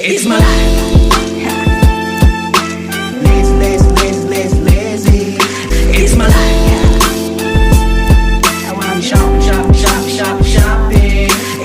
It's my life. Lazy. It's my life. I want shopping.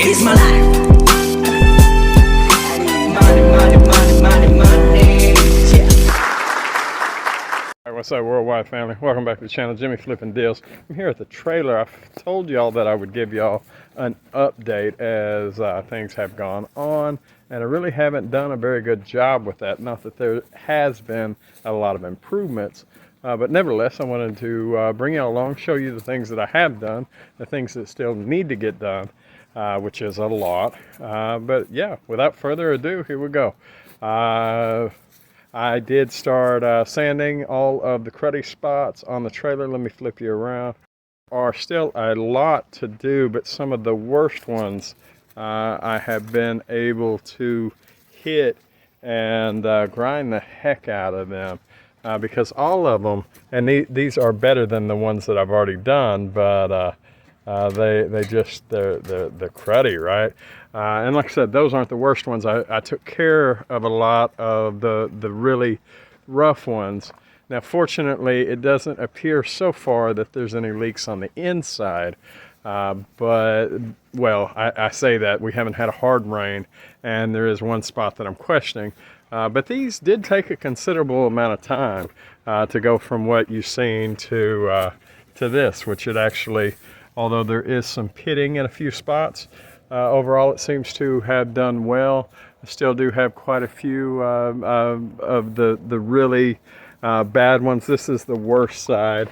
It's my life. Money. Yeah. What's up, worldwide family? Welcome back to the channel, Jimmy Flippin' Deals. I'm here at the trailer. I told y'all that I would give y'all an update as things have gone on, and I really haven't done a very good job with that. Not that there has been a lot of improvements, but nevertheless, I wanted to bring y'all along, show you the things that I have done, the things that still need to get done, which is a lot. But yeah, without further ado, here we go. I did start sanding all of the cruddy spots on the trailer. Let me flip you around. There are still a lot to do, but some of the worst ones I have been able to hit and grind the heck out of them because all of them, and these are better than the ones that I've already done, but they're cruddy, right? And like I said, those aren't the worst ones. I took care of a lot of the really rough ones. Now, fortunately, it doesn't appear so far that there's any leaks on the inside. But, well, I say that. We haven't had a hard rain, and there is one spot that I'm questioning. But these did take a considerable amount of time to go from what you've seen to this, which it actually, although there is some pitting in a few spots, overall it seems to have done well. I still do have quite a few of the really bad ones. This is the worst side,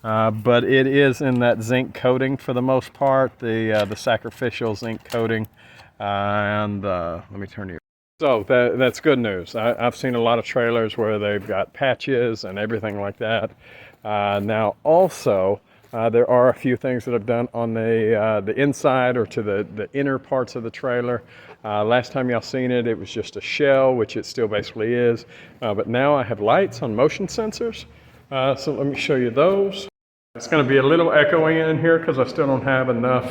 but it is in that zinc coating for the most part, the sacrificial zinc coating. And let me turn you. So that's good news. I've seen a lot of trailers where they've got patches and everything like that. Now also, there are a few things that I've done on the inside or to the inner parts of the trailer. Last time y'all seen it, it was just a shell, which it still basically is. But now I have lights on motion sensors. So let me show you those. It's going to be a little echoing in here because I still don't have enough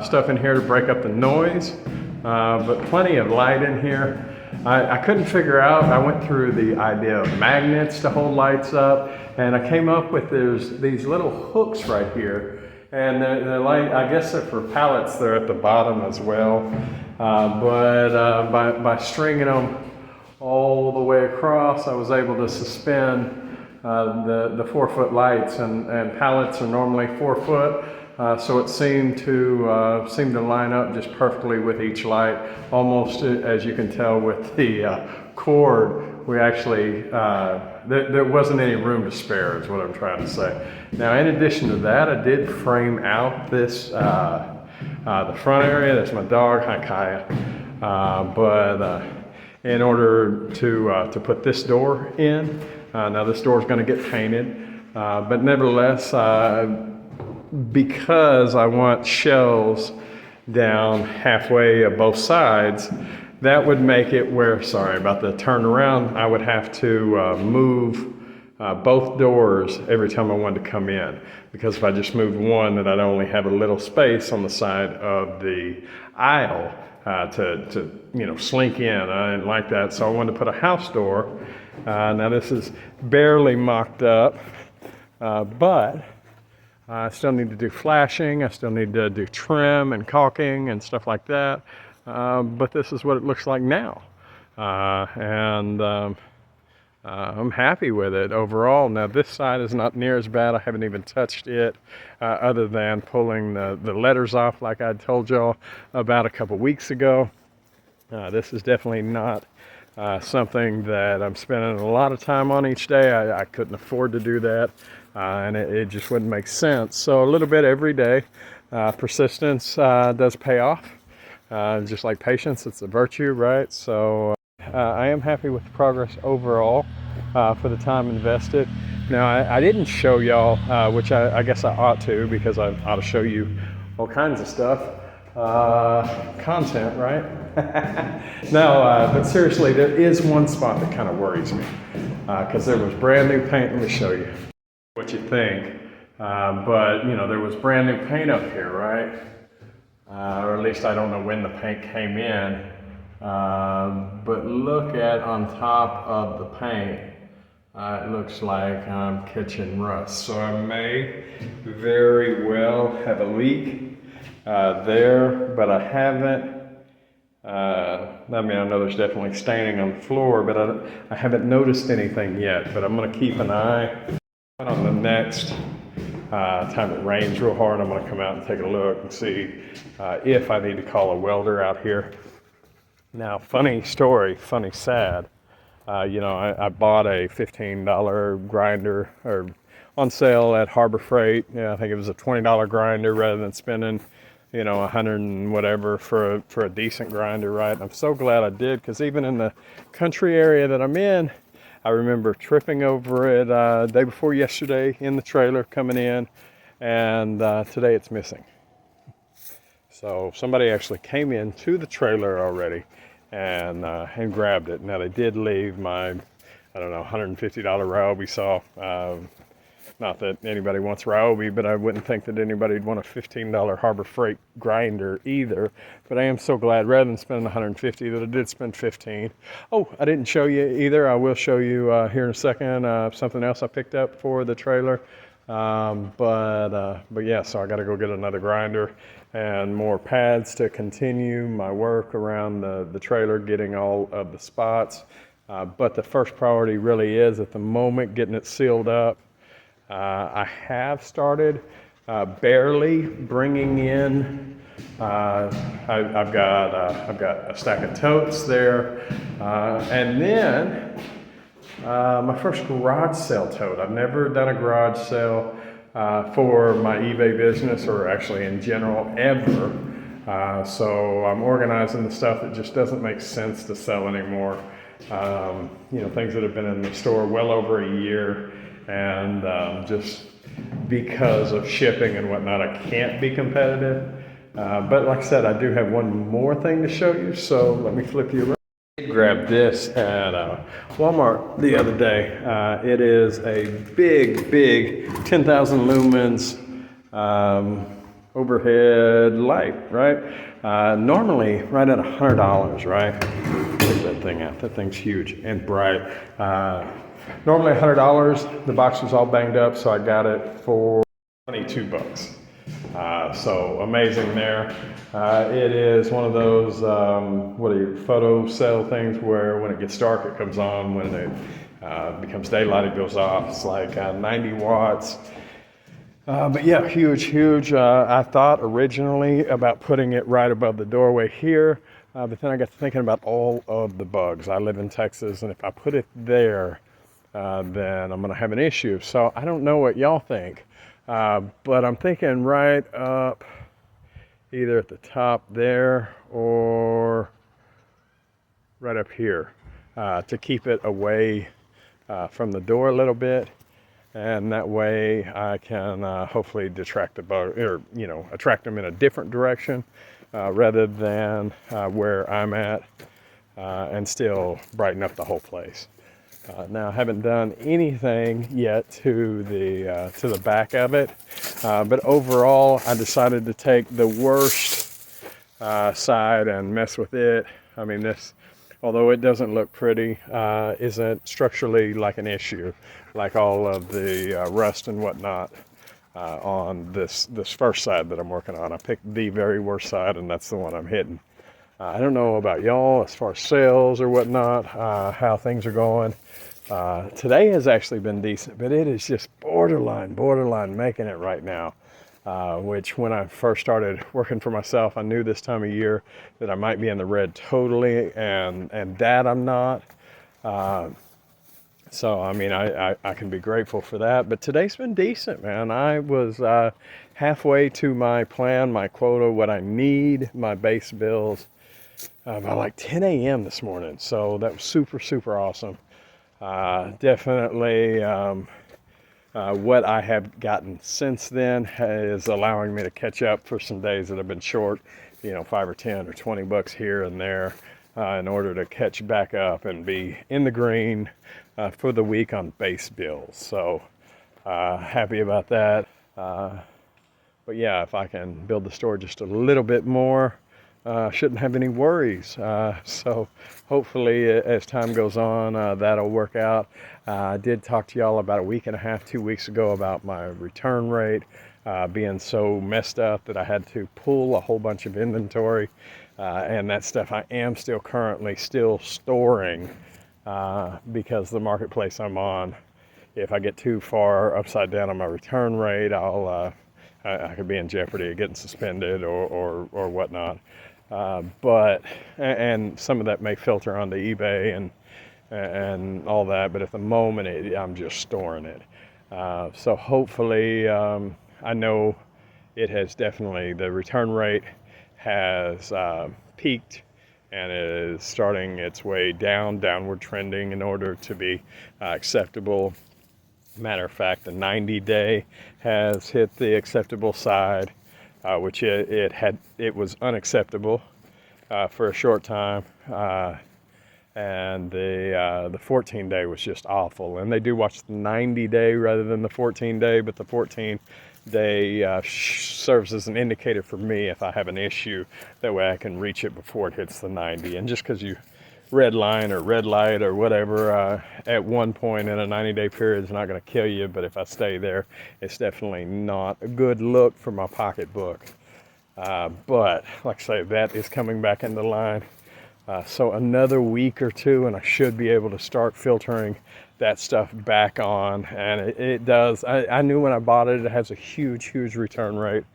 stuff in here to break up the noise. But plenty of light in here. I couldn't figure out, I went through the idea of magnets to hold lights up, and I came up with these little hooks right here. And they're like, I guess they're for pallets, they're at the bottom as well. But by stringing them all the way across, I was able to suspend the 4-foot lights, and pallets are normally 4 foot. So it seemed to line up just perfectly with each light, almost as you can tell with the cord. We actually, there wasn't any room to spare is what I'm trying to say. Now, in addition to that, I did frame out this, the front area. That's my dog, hi Kaya. But in order to put this door in, now this door is going to get painted, but nevertheless, because I want shelves down halfway of both sides, that would make it where, sorry about the turnaround, I would have to move both doors every time I wanted to come in. Because if I just moved one, then I'd only have a little space on the side of the aisle to slink in. I didn't like that, so I wanted to put a house door. Now this is barely mocked up, but I still need to do flashing, I still need to do trim and caulking and stuff like that, but this is what it looks like now, and I'm happy with it overall. Now this side is not near as bad. I haven't even touched it other than pulling the letters off like I told y'all about a couple weeks ago. This is definitely not something that I'm spending a lot of time on each day. I couldn't afford to do that. And it just wouldn't make sense. So a little bit every day. Persistence does pay off. Just like patience, it's a virtue, right? So I am happy with the progress overall for the time invested. Now, I didn't show y'all, which I guess I ought to, because I ought to show you all kinds of stuff. Content, right? No, but seriously, there is one spot that kind of worries me. Because there was brand new paint. Let me show you what you think, but there was brand new paint up here, right? Or at least I don't know when the paint came in, But look at on top of the paint. It looks like I'm catching rust. So I may very well have a leak there, but I haven't. I mean, I know there's definitely staining on the floor, but I haven't noticed anything yet. But I'm going to keep an eye on the next time it rains real hard. I'm going to come out and take a look and see if I need to call a welder out here. Now, funny story, funny sad. I bought a $15 grinder or on sale at Harbor Freight. Yeah, I think it was a $20 grinder rather than spending, a hundred and whatever for a decent grinder, right? And I'm so glad I did, because even in the country area that I'm in, I remember tripping over it day before yesterday in the trailer coming in, and today it's missing. So somebody actually came into the trailer already and grabbed it. Now they did leave my, I don't know, $150 Ryobi saw. Not that anybody wants Ryobi, but I wouldn't think that anybody'd want a $15 Harbor Freight grinder either. But I am so glad, rather than spending $150, that I did spend $15. Oh, I didn't show you either. I will show you here in a second something else I picked up for the trailer. But yeah, so I got to go get another grinder and more pads to continue my work around the trailer, getting all of the spots. But the first priority really is, at the moment, getting it sealed up. I have started barely bringing in. I've got a stack of totes there, and then my first garage sale tote. I've never done a garage sale for my eBay business, or actually in general ever. So I'm organizing the stuff that just doesn't make sense to sell anymore. Things that have been in the store well over a year, and just because of shipping and whatnot, I can't be competitive. But like I said, I do have one more thing to show you, so let me flip you around. I grabbed this at Walmart the other day. It is a big 10,000 lumens overhead light, right? Normally right at $100, right? Check that thing out. That thing's huge and bright. Normally $100. The box was all banged up, so I got it for $22. So amazing there. It is one of those photo cell things where when it gets dark it comes on, when it becomes daylight it goes off. It's like 90 watts. But yeah, huge. I thought originally about putting it right above the doorway here, but then I got to thinking about all of the bugs. I live in Texas, and if I put it there, then I'm going to have an issue. So I don't know what y'all think, but I'm thinking right up either at the top there or right up here to keep it away from the door a little bit. And that way I can hopefully detract the bug, or attract them in a different direction rather than where I'm at, and still brighten up the whole place. Now I haven't done anything yet to the back of it, but overall I decided to take the worst side and mess with it. I mean, this, although it doesn't look pretty, isn't structurally like an issue, like all of the rust and whatnot on this first side that I'm working on. I picked the very worst side, and that's the one I'm hitting. I don't know about y'all as far as sales or whatnot, how things are going. Today has actually been decent, but it is just borderline making it right now. Which when I first started working for myself, I knew this time of year that I might be in the red totally, and that I'm not. So, I mean, I can be grateful for that. But today's been decent, man. I was halfway to my plan, my quota, what I need, my base bills, by like 10 a.m. this morning. So that was super awesome. Definitely what I have gotten since then is allowing me to catch up for some days that have been short, $5 or $10 or $20 here and there, in order to catch back up and be in the green for the week on base bills. So happy about that. But yeah, if I can build the store just a little bit more, shouldn't have any worries. So hopefully as time goes on, that'll work out. I did talk to y'all about a week and a half, 2 weeks ago about my return rate being so messed up that I had to pull a whole bunch of inventory. And that stuff I am still currently still storing because the marketplace I'm on, if I get too far upside down on my return rate, I could be in jeopardy of getting suspended or whatnot. And some of that may filter onto eBay and all that, but at the moment I'm just storing it. So hopefully, I know it has definitely, the return rate has peaked and is starting its way downward trending in order to be acceptable. Matter of fact, the 90-day has hit the acceptable side, which it was unacceptable for a short time, and the 14-day was just awful. And they do watch the 90-day rather than the 14-day, but the 14-day serves as an indicator for me if I have an issue. That way I can reach it before it hits the 90. And just because you red line or red light or whatever at one point in a 90-day period is not going to kill you, but if I stay there, it's definitely not a good look for my pocketbook. But like I say, that is coming back into line. So another week or two and I should be able to start filtering that stuff back on. And it does. I knew when I bought it, it has a huge return rate.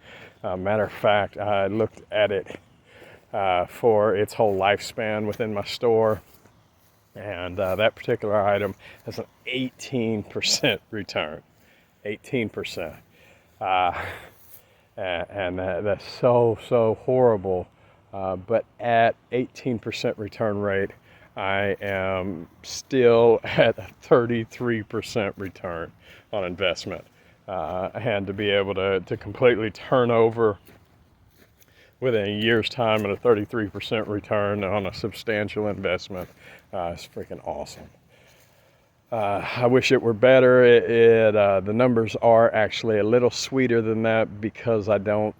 Matter of fact, I looked at it for its whole lifespan within my store, and that particular item has an 18% return. 18%. And that's so horrible. But at 18% return rate, I am still at a 33% return on investment. And to be able to completely turn over within a year's time at a 33% return on a substantial investment, is freaking awesome. I wish it were better. The numbers are actually a little sweeter than that because I don't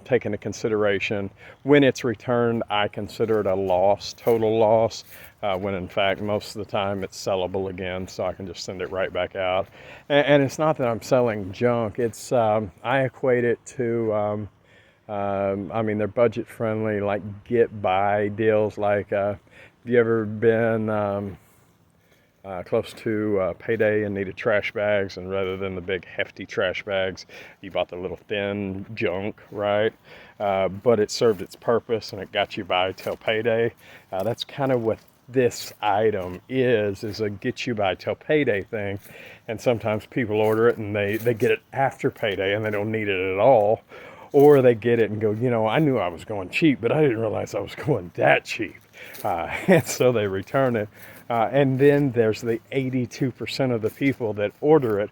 take into consideration when it's returned. I consider it a loss, total loss, when in fact most of the time it's sellable again, so I can just send it right back out. And it's not that I'm selling junk. It's I equate it to they're budget friendly, like get by deals. Like have you ever been close to payday and needed trash bags, and rather than the big hefty trash bags, you bought the little thin junk, right? But it served its purpose and it got you by till payday. That's kind of what this item is a get you by till payday thing. And sometimes people order it and they get it after payday and they don't need it at all. Or they get it and go, I knew I was going cheap, but I didn't realize I was going that cheap. And so they return it. And then there's the 82% of the people that order it,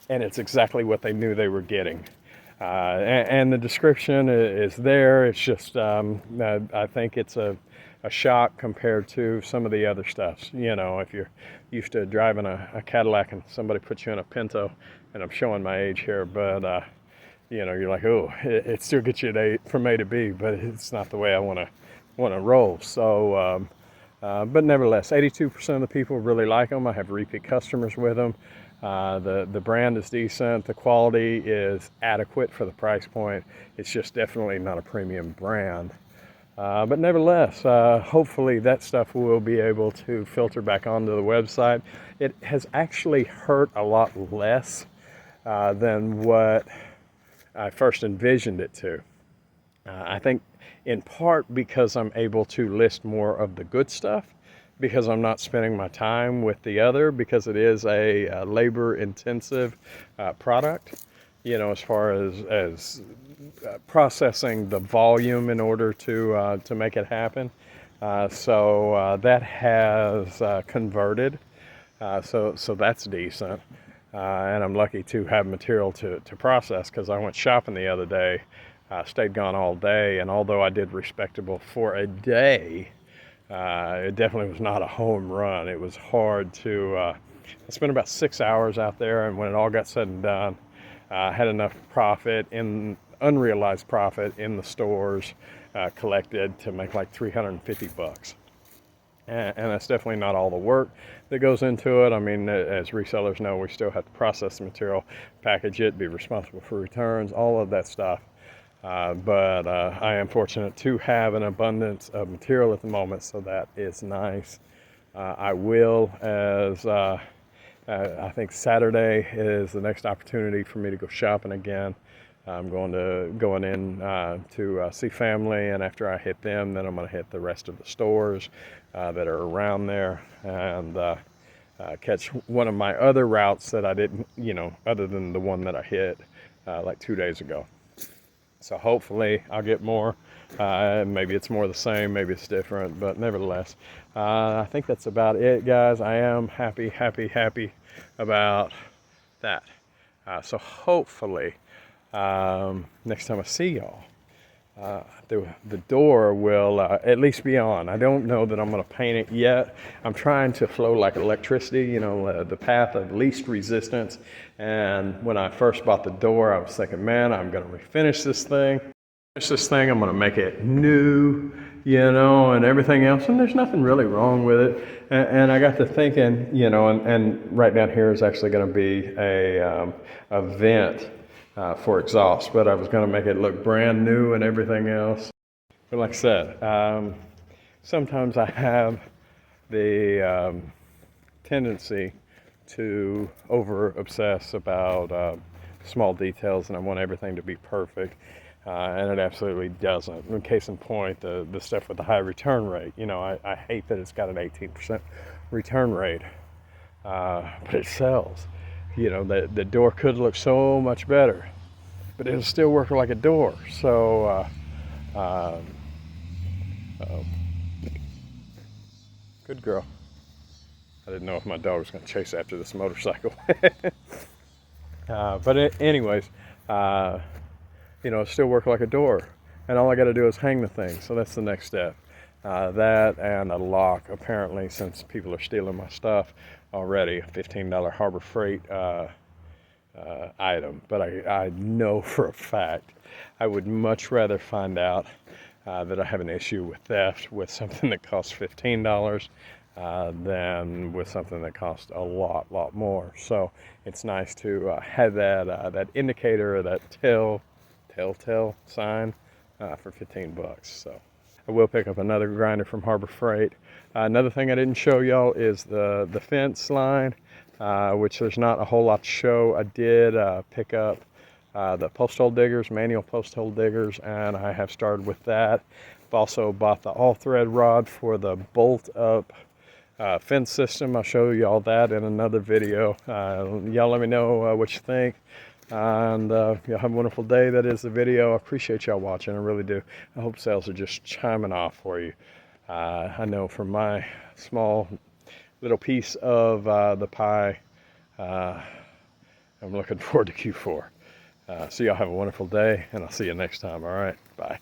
and it's exactly what they knew they were getting. And the description is there. It's just, I think it's a shock compared to some of the other stuffs. If you're used to driving a Cadillac and somebody puts you in a Pinto, and I'm showing my age here, but you're like, oh, it still gets you from A to B, but it's not the way I want to roll. So, but nevertheless, 82% of the people really like them. I have repeat customers with them. The brand is decent. The quality is adequate for the price point. It's just definitely not a premium brand. But nevertheless, hopefully that stuff will be able to filter back onto the website. It has actually hurt a lot less than what I first envisioned it to. I think in part because I'm able to list more of the good stuff, because I'm not spending my time with the other, because it is a labor intensive product, as far as processing the volume in order to make it happen. So that has converted, so that's decent. And I'm lucky to have material to process, because I went shopping the other day, stayed gone all day, and although I did respectable for a day, it definitely was not a home run. It was hard to, I spent about 6 hours out there, and when it all got said and done, I had enough profit, unrealized profit in the stores collected to make like 350 bucks. And that's definitely not all the work that goes into it. I mean, as resellers know, we still have to process the material, package it, be responsible for returns, all of that stuff. But I am fortunate to have an abundance of material at the moment, so that is nice. I will, as I think Saturday is the next opportunity for me to go shopping again. I'm going in to see family, and after I hit them, then I'm going to hit the rest of the stores that are around there, and catch one of my other routes that I didn't, other than the one that I hit like 2 days ago. So hopefully I'll get more. Maybe it's more the same, maybe it's different, but nevertheless, I think that's about it, guys. I am happy about that. So hopefully, next time I see y'all, the door will at least be on. I don't know that I'm going to paint it yet. I'm trying to flow like electricity, the path of least resistance. And when I first bought the door, I was thinking, man, I'm going to refinish this thing. I'm going to make it new, and everything else. And there's nothing really wrong with it. And I got to thinking, and right down here is actually going to be a vent for exhaust, but I was going to make it look brand new and everything else. But like I said, sometimes I have the tendency to over obsess about small details, and I want everything to be perfect, and it absolutely doesn't. In case in point, the stuff with the high return rate. I hate that it's got an 18% return rate, but it sells. The door could look so much better, but it'll still work like a door. So, good girl. I didn't know if my dog was going to chase after this motorcycle. Anyways, it still work like a door, and all I got to do is hang the thing. So that's the next step. That and a lock, apparently, since people are stealing my stuff already, a $15 Harbor Freight item. But I know for a fact I would much rather find out that I have an issue with theft with something that costs $15 than with something that costs a lot more. So it's nice to have that indicator, or that telltale sign for 15 bucks. So I will pick up another grinder from Harbor Freight. Another thing I didn't show y'all is the fence line, which there's not a whole lot to show. I did pick up the post hole diggers, manual post hole diggers, and I have started with that. I've also bought the all thread rod for the bolt up fence system. I'll show y'all that in another video. Y'all let me know what you think. And y'all have a wonderful day. That is the video. I appreciate y'all watching. I really do. I hope sales are just chiming off for you. I know from my small little piece of the pie, I'm looking forward to Q4. So y'all have a wonderful day, and I'll see you next time. All right. Bye.